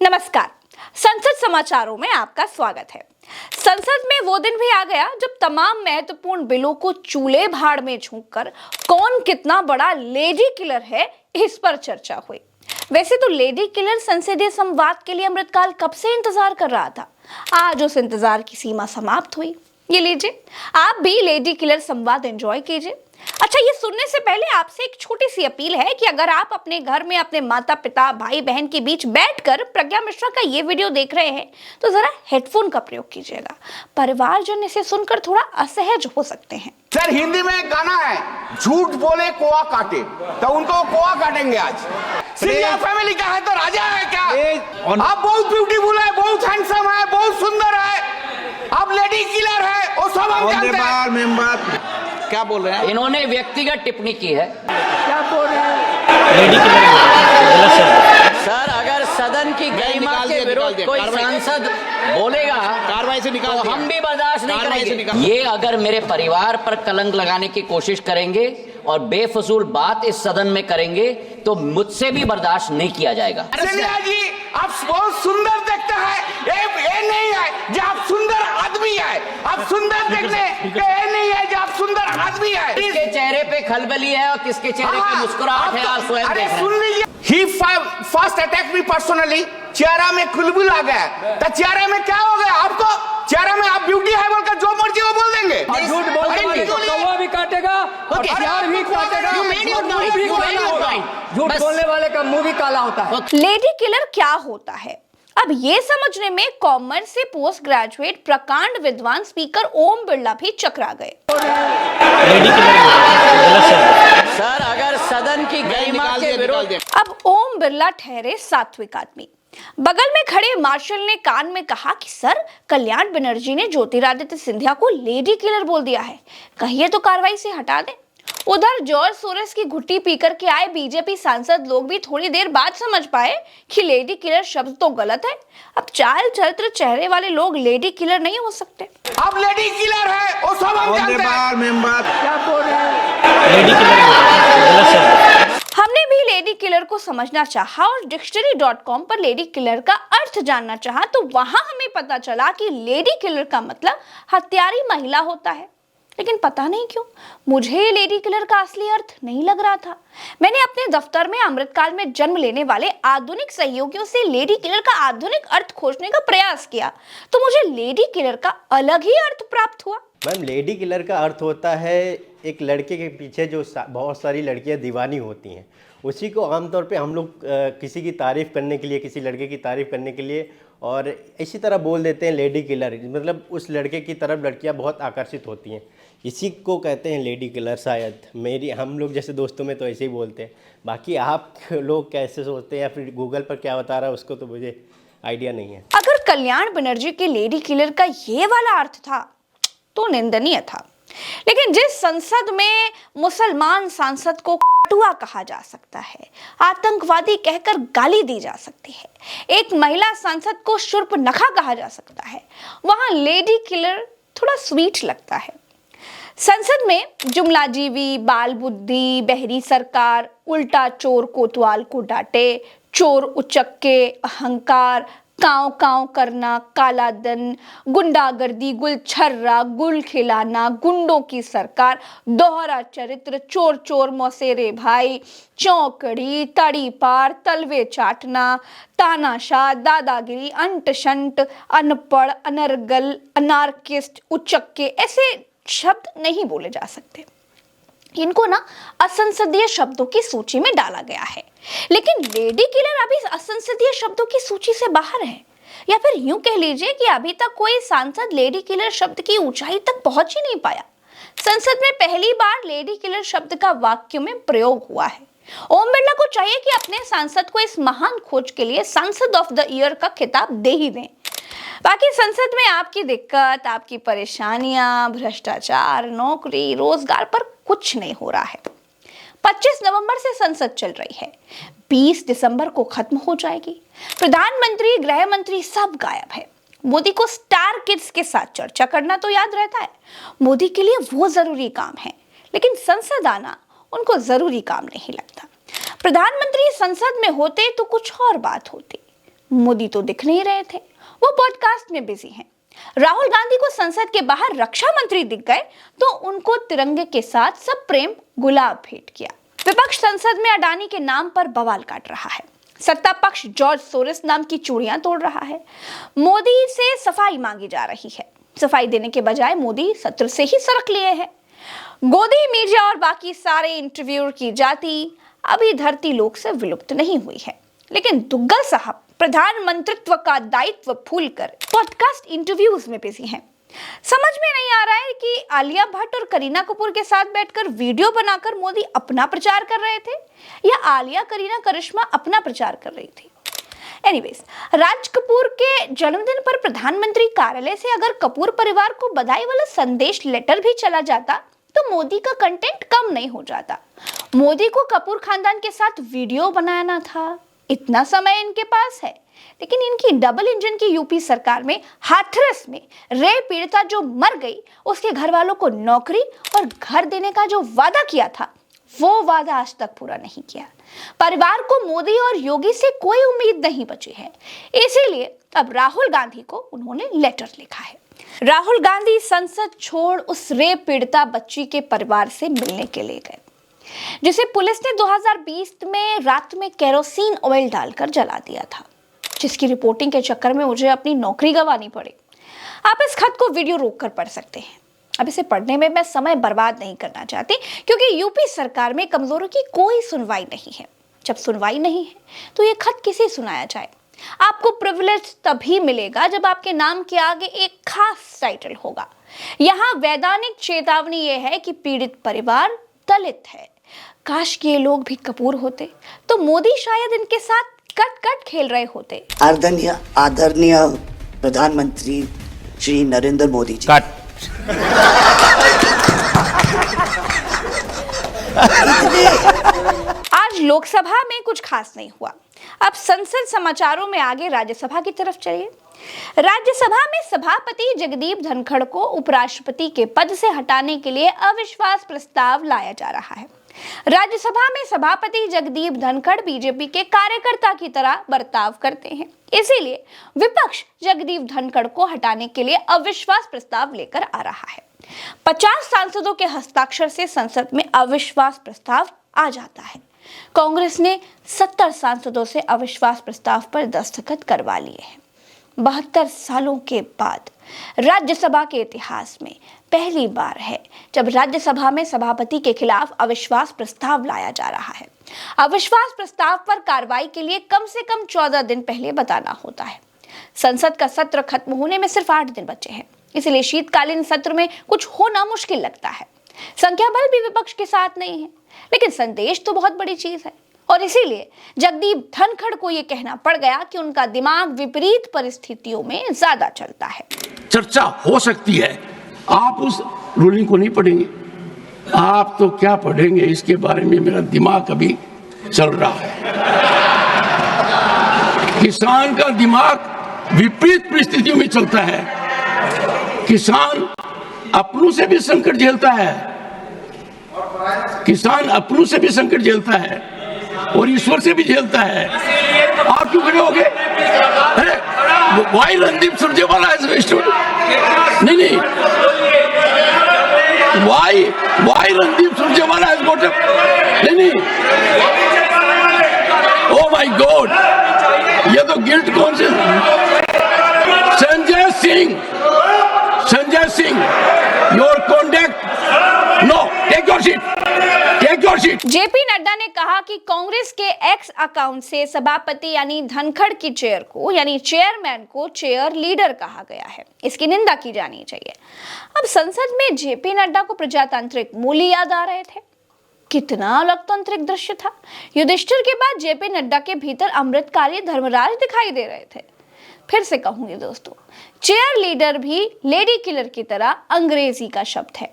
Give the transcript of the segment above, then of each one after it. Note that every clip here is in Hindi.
नमस्कार। संसद समाचारों में आपका स्वागत है। संसद में वो दिन भी आ गया जब तमाम महत्वपूर्ण बिलों को चूल्हे भाड़ में झोंककर कौन कितना बड़ा लेडी किलर है इस पर चर्चा हुई। वैसे तो लेडी किलर संसदीय संवाद के लिए अमृतकाल कब से इंतजार कर रहा था। आज उस इंतजार की सीमा समाप्त हुई। ये लीजिए, आप भी लेडी किलर संवाद एंजॉय कीजिए। अच्छा, ये सुनने से पहले आपसे एक छोटी सी अपील है कि अगर आप अपने घर में अपने माता पिता भाई बहन के बीच बैठकर प्रज्ञा मिश्रा का ये वीडियो देख रहे हैं तो जरा हेडफोन का प्रयोग कीजिएगा। परिवारजन इसे सुनकर थोड़ा असहज हो सकते हैं। सर, हिंदी में एक गाना है, झूठ बोले कोआ काटे, तो उनको कोआ काटेंगे आज। सिंधिया फैमिली का है तो राजा है क्या? आप बहुत ब्यूटीफुल है, बहुत हैंडसम है, बहुत सुंदर है, आप लेडी किलर है, वो सब हम जानते हैं। मेंबर क्या बोल रहे हैं? इन्होंने व्यक्तिगत टिप्पणी की है। क्या बोल रहे हैं? सर, अगर सदन की गरिमा के विरुद्ध कोई सांसद बोलेगा कार्रवाई से निकाल तो हम भी बर्दाश्त नहीं करेंगे। ये अगर मेरे परिवार पर कलंक लगाने की कोशिश करेंगे और बेफजूल बात इस सदन में करेंगे तो मुझसे भी बर्दाश्त नहीं किया जाएगा। सिंधिया जी, आप बहुत सुंदर देखते हैं, ये नहीं है जो आप सुंदर आदमी है, आप सुंदर देखने ये नहीं है जो आप सुंदर आदमी है। किसके चेहरे पे खलबली है और किसके चेहरे पे मुस्कुराहट है, आप स्वयं देख सुन रहे हैं। लीजिए, he first attacked me personally, चेहरा में खुलबुल आ गया, तो चेहरे में क्या हो गया? आपको चेहरे में आप ब्यूटी है बोलकर जो मर्जी वो बोल देंगे। झूठ बोलने तो कौवा भी काटेगा और प्यार भी काटेगा, झूठ बोलने वाले का मुंह भी काला होता है। लेडी किलर क्या होता है, अब ये समझने में कॉमर्स से पोस्ट ग्रेजुएट प्रकांड विद्वान स्पीकर ओम बिरला भी चकरा गए। सर, अगर सदन की गरिमा के विरुद्ध अब ओम बिरला ठहरे सात्विक आदमी। बगल में खड़े मार्शल ने कान में कहा कि सर, कल्याण बनर्जी ने ज्योतिरादित्य सिंधिया को लेडी किलर बोल दिया है, कहिए तो कार्रवाई से हटा दें। उधर जॉर्ज सोरेस की घुट्टी पीकर के आए बीजेपी सांसद लोग भी थोड़ी देर बाद समझ पाए कि लेडी किलर शब्द तो गलत है। अब चाल चरित्र चेहरे वाले लोग लेडी किलर नहीं हो सकते। आप लेडी किलर है, वो सब हम जानते हैं। मेंबर क्या बोल रहे हैं? हमने भी लेडी किलर को समझना चाहा और dictionary.com पर लेडी किलर का अर्थ जानना चाहा तो वहां हमें पता चला कि लेडी किलर का मतलब हत्यारी महिला होता है। लेकिन पता नहीं क्यों मुझे लेडी किलर का असली अर्थ नहीं लग रहा था। मैंने अपने दफ्तर में अमृतकाल में जन्म लेने वाले आधुनिक सहयोगियों से लेडी किलर का आधुनिक अर्थ खोजने का प्रयास किया तो मुझे लेडी किलर का अलग ही अर्थ प्राप्त हुआ। मैम, लेडी किलर का अर्थ होता है एक लड़के के पीछे जो बहुत सारी लड़कियां दीवानी होती हैं, उसी को आमतौर पे हम लोग किसी की तारीफ़ करने के लिए, किसी लड़के की तारीफ़ करने के लिए और इसी तरह बोल देते हैं लेडी किलर, मतलब उस लड़के की तरफ लड़कियां बहुत आकर्षित होती हैं, इसी को कहते हैं लेडी किलर। शायद हम लोग जैसे दोस्तों में तो ऐसे ही बोलते हैं, बाकी आप लोग कैसे सोचते हैं या फिर गूगल पर क्या बता रहा है उसको तो मुझे आइडिया नहीं है। अगर कल्याण बनर्जी के लेडी किलर का ये वाला अर्थ था तो निंदनीय था, लेकिन जिस संसद में मुसलमान सांसद को कटुआ कहा जा सकता है, आतंकवादी कहकर गाली दी जा सकती है, एक महिला सांसद को शूर्पणखा कहा जा सकता है, वहां लेडी किलर थोड़ा स्वीट लगता है। संसद में जुमलाजीवी, बाल बुद्धि, बहरी सरकार, उल्टा चोर कोतवाल को डांटे, चोर उचक्के, अहंकार, कांव कांव करना, काला धन, गुंडागर्दी, गुलछर्रा, गुल खिलाना, गुंडों की सरकार, दोहरा चरित्र, चोर चोर मौसेरे भाई, चौकड़ी, तड़ी पार, तलवे चाटना, तानाशाह, दादागिरी, अंट शंट, अनपढ़, अनर्गल, अनार्किस्ट, उचक्के, ऐसे शब्द नहीं बोले जा सकते। इनको ना असंसदीय शब्दों की सूची में डाला गया है, लेकिन लेडी किलर अभी असंसदीय शब्दों की सूची से बाहर है, या फिर यूं कह लीजिए कि अभी तक कोई सांसद लेडी किलर शब्द की ऊंचाई तक पहुंच ही नहीं पाया। संसद में पहली बार लेडी किलर शब्द का वाक्य में प्रयोग हुआ है। ओम बिरला को चाहिए कि अपने सांसद को इस महान खोज के लिए सांसद ऑफ द ईयर का खिताब दे ही दें। बाकी संसद में आपकी दिक्कत, आपकी परेशानियां, भ्रष्टाचार, नौकरी, रोजगार पर कुछ नहीं हो रहा है। 25 नवंबर से संसद चल रही है, 20 दिसंबर को खत्म हो जाएगी। प्रधानमंत्री, गृह मंत्री सब गायब है। मोदी को स्टार किड्स के साथ चर्चा करना तो याद रहता है, मोदी के लिए वो जरूरी काम है, लेकिन संसद आना उनको जरूरी काम नहीं लगता। प्रधानमंत्री संसद में होते तो कुछ और बात होती, मोदी तो दिख नहीं रहे थे, वो पॉडकास्ट में बिजी हैं। राहुल गांधी को संसद के बाहर रक्षा मंत्री दिख गए तो उनको तिरंगे के साथ सब प्रेम गुलाब भेंट किया। विपक्ष संसद में अडानी के नाम पर बवाल काट रहा है। सत्ता पक्ष जॉर्ज सोरेस नाम की चूड़ियां तोड़ रहा है। मोदी से सफाई मांगी जा रही है। सफाई देने के बजाय मोदी सत्र से ही सरक लिए हैं। गोदी मीडिया और बाकी सारे इंटरव्यूअर की जाति अभी धरती लोक से विलुप्त नहीं हुई है, लेकिन दुग्गल साहब प्रधानमंत्रित्व का दायित्व भूलकर पॉडकास्ट इंटरव्यूज में बिजी हैं। समझ में नहीं आ रहा है कि आलिया भट्ट और करीना कपूर के साथ बैठकर वीडियो बनाकर मोदी अपना प्रचार कर रहे थे या आलिया करीना करिश्मा अपना प्रचार कर रही थी। एनीवेज, राज कपूर के जन्मदिन पर प्रधानमंत्री कार्यालय से अगर कपूर परिवार को बधाई वाला संदेश लेटर भी चला जाता तो मोदी का कंटेंट कम नहीं हो जाता। मोदी को कपूर खानदान के साथ वीडियो बनाना था, इतना समय इनके पास है, लेकिन इनकी डबल इंजन की यूपी सरकार में हाथरस में रेप पीड़िता जो मर गई उसके घर वालों को नौकरी और घर देने का जो वादा किया था वो वादा आज तक पूरा नहीं किया। परिवार को मोदी और योगी से कोई उम्मीद नहीं बची है, इसीलिए अब राहुल गांधी को उन्होंने लेटर लिखा है। राहुल गांधी संसद छोड़ उस रेप पीड़िता बच्ची के परिवार से मिलने के लिए गए, जिसे पुलिस ने 2020 में रात में केरोसिन ऑयल डालकर जला दिया था, जिसकी रिपोर्टिंग के चक्कर में मुझे अपनी नौकरी गंवानी पड़ी। आप इस खत को वीडियो रोककर पढ़ सकते हैं। अब इसे पढ़ने में मैं समय बर्बाद नहीं करना चाहती, क्योंकि यूपी सरकार में कमजोरों की कोई सुनवाई नहीं है। जब सुनवाई नहीं है तो ये खत किसे सुनाया जाए। आपको प्रिविलेज तभी मिलेगा जब आपके नाम के आगे एक खास टाइटल होगा। यहाँ वैधानिक चेतावनी ये है कि पीड़ित परिवार दलित है। काश कि ये लोग भी कपूर होते तो मोदी शायद इनके साथ कट कट खेल रहे होते। आदरणीय प्रधानमंत्री श्री नरेंद्र मोदी जी, आज लोकसभा में कुछ खास नहीं हुआ। अब संसद समाचारों में आगे राज्यसभा की तरफ चलिए। राज्यसभा में सभापति जगदीप धनखड़ को उपराष्ट्रपति के पद से हटाने के लिए अविश्वास प्रस्ताव लाया जा रहा है। राज्यसभा में सभापति जगदीप धनखड़ बीजेपी के कार्यकर्ता की तरह बर्ताव करते हैं, इसीलिए विपक्ष जगदीप धनखड़ को हटाने के लिए अविश्वास प्रस्ताव लेकर आ रहा है। 50 सांसदों के हस्ताक्षर से संसद में अविश्वास प्रस्ताव आ जाता है। कांग्रेस ने 70 सांसदों से अविश्वास प्रस्ताव पर दस्तखत करवा लिए हैं। 72 सालों के बाद राज्यसभा के इतिहास में पहली बार है जब राज्यसभा में सभापति के खिलाफ अविश्वास प्रस्ताव लाया जा रहा है। अविश्वास प्रस्ताव पर कार्रवाई के लिए कम से कम 14 दिन पहले बताना होता है। संसद का सत्र खत्म होने में सिर्फ 8 दिन बचे हैं, इसलिए शीतकालीन सत्र में कुछ होना मुश्किल लगता है। संख्या बल भी विपक्ष के साथ नहीं है, लेकिन संदेश तो बहुत बड़ी चीज है और इसीलिए जगदीप धनखड़ को यह कहना पड़ गया कि उनका दिमाग विपरीत परिस्थितियों में ज्यादा चलता है। चर्चा हो सकती है, आप उस रूलिंग को नहीं पढ़ेंगे, आप तो क्या पढ़ेंगे, इसके बारे में मेरा दिमाग अभी चल रहा है। किसान का दिमाग विपरीत परिस्थितियों में चलता है। किसान अपनों से भी संकट झेलता है, किसान अपनों से भी संकट झेलता है और ईश्वर से भी झेलता है। आप क्यों खड़े हो गए? अरे वाई रणदीप सुरजेवाला नहीं why Randeep Surjewala has got नहीं ओ माय गॉड, ये तो guilt conscious. Sanjay Singh your conduct no, take your seat. JP Nadda ने कहा कि कांग्रेस के एक्स अकाउंट से सभापति यानी धनखड़ की चेयर को यानी चेयरमैन को चेयर लीडर कहा गया है, इसकी निंदा की जानी चाहिए। अब संसद में जेपी नड्डा को प्रजातांत्रिक मूल्य याद आ रहे थे। कितना लोकतांत्रिक दृश्य था। युधिष्ठिर के बाद जेपी नड्डा के भीतर अमृतकाली धर्मराज दिखाई दे रहे थे। फिर से कहूंगी दोस्तों, चेयर लीडर भी लेडी किलर की तरह अंग्रेजी का शब्द है।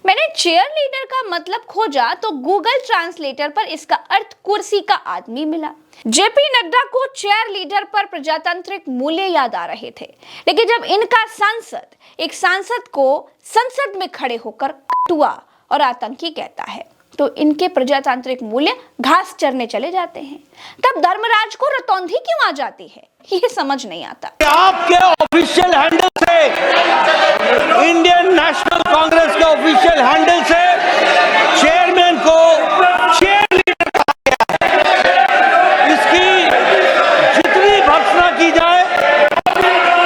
मैंने चेयर लीडर का मतलब खोजा तो गूगल ट्रांसलेटर पर इसका अर्थ कुर्सी का आदमी मिला। जेपी नड्डा को चेयर लीडर पर प्रजातांत्रिक मूल्य याद आ रहे थे, लेकिन जब इनका सांसद एक सांसद को संसद में खड़े होकर कटुआ और आतंकी कहता है तो इनके प्रजातांत्रिक मूल्य घास चरने चले जाते हैं। तब धर्मराज को रतौंधी क्यों आ जाती है, ये समझ नहीं आता। आपके ऑफिशियल हैंडल से, इंडियन नेशनल कांग्रेस के ऑफिशियल हैंडल से चेयरमैन को चेयर लीडर कहा गया है। इसकी जितनी भर्त्सना की जाए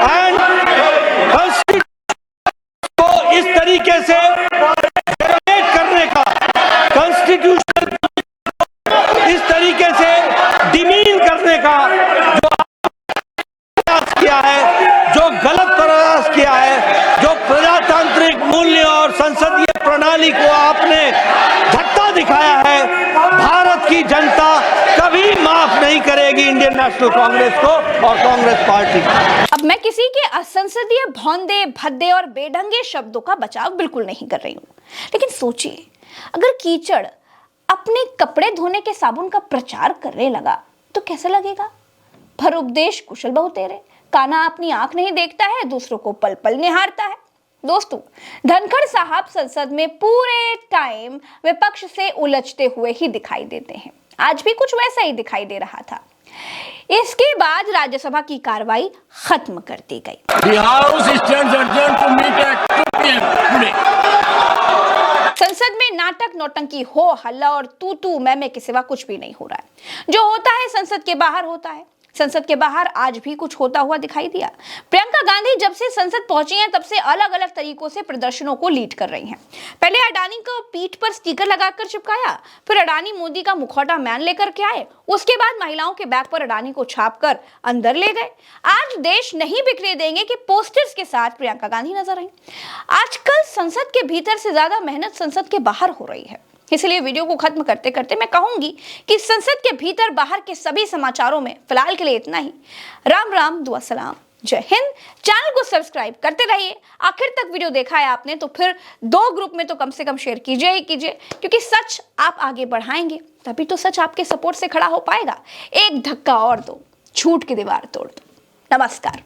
एंड को इस तरीके से करने का, कॉन्स्टिट्यूशन इस तरीके से डिमीन करने का जो प्रयास किया है, जो गलत प्रयास किया है, जो प्रजातांत्रिक मूल्य और संसदीय प्रणाली को आपने झटका दिखाया है, भारत की जनता कभी माफ नहीं करेगी इंडियन नेशनल कांग्रेस को और कांग्रेस पार्टी को। अब मैं किसी के असंसदीय भौंदे, भद्दे और बेढंगे शब्दों का बचाव बिल्कुल नहीं कर रही हूँ, लेकिन सोचिए अगर कीचड़ अपने कपड़े धोने के साबुन का प्रचार करने लगा तो कैसा लगेगा। भर उपदेश कुशल बहु तेरे, कान्हा अपनी आंख नहीं देखता है, दूसरों को पल पल निहारता है। दोस्तों, धनखड़ साहब संसद में पूरे टाइम विपक्ष से उलझते हुए ही दिखाई देते हैं। आज भी कुछ वैसा ही दिखाई दे रहा था। इसके बाद राज्यसभा की कार्रवाई खत्म कर दी गई। The House stands adjourned to meet at 2 p.m. today. संसद में नाटक, नौटंकी, हो हल्ला और तू तू मैं के सिवा कुछ भी नहीं हो रहा है। जो होता है संसद के बाहर होता है। संसद के बाहर आज भी कुछ होता हुआ दिखाई दिया। प्रियंका गांधी जब से संसद पहुंची हैं तब से अलग अलग तरीकों से प्रदर्शनों को लीड कर रही हैं। पहले अडानी को पीठ पर स्टिकर लगाकर चिपकाया, फिर अडानी मोदी का मुखौटा मैन लेकर के आए, उसके बाद महिलाओं के बैग पर अडानी को छापकर अंदर ले गए। आज देश नहीं बिखरे देंगे कि पोस्टर्स के साथ प्रियंका गांधी नजर आई। आजकल संसद के भीतर से ज्यादा मेहनत संसद के बाहर हो रही है। इसलिए वीडियो को खत्म करते करते मैं कहूंगी कि संसद के भीतर बाहर के सभी समाचारों में फिलहाल के लिए इतना ही। राम राम, दुआ सलाम, जय हिंद। चैनल को सब्सक्राइब करते रहिए। आखिर तक वीडियो देखा है आपने तो फिर 2 ग्रुप में तो कम से कम शेयर कीजिए ही कीजिए, क्योंकि सच आप आगे बढ़ाएंगे तभी तो सच आपके सपोर्ट से खड़ा हो पाएगा। एक धक्का और दो, झूठ की दीवार तोड़ दो। नमस्कार।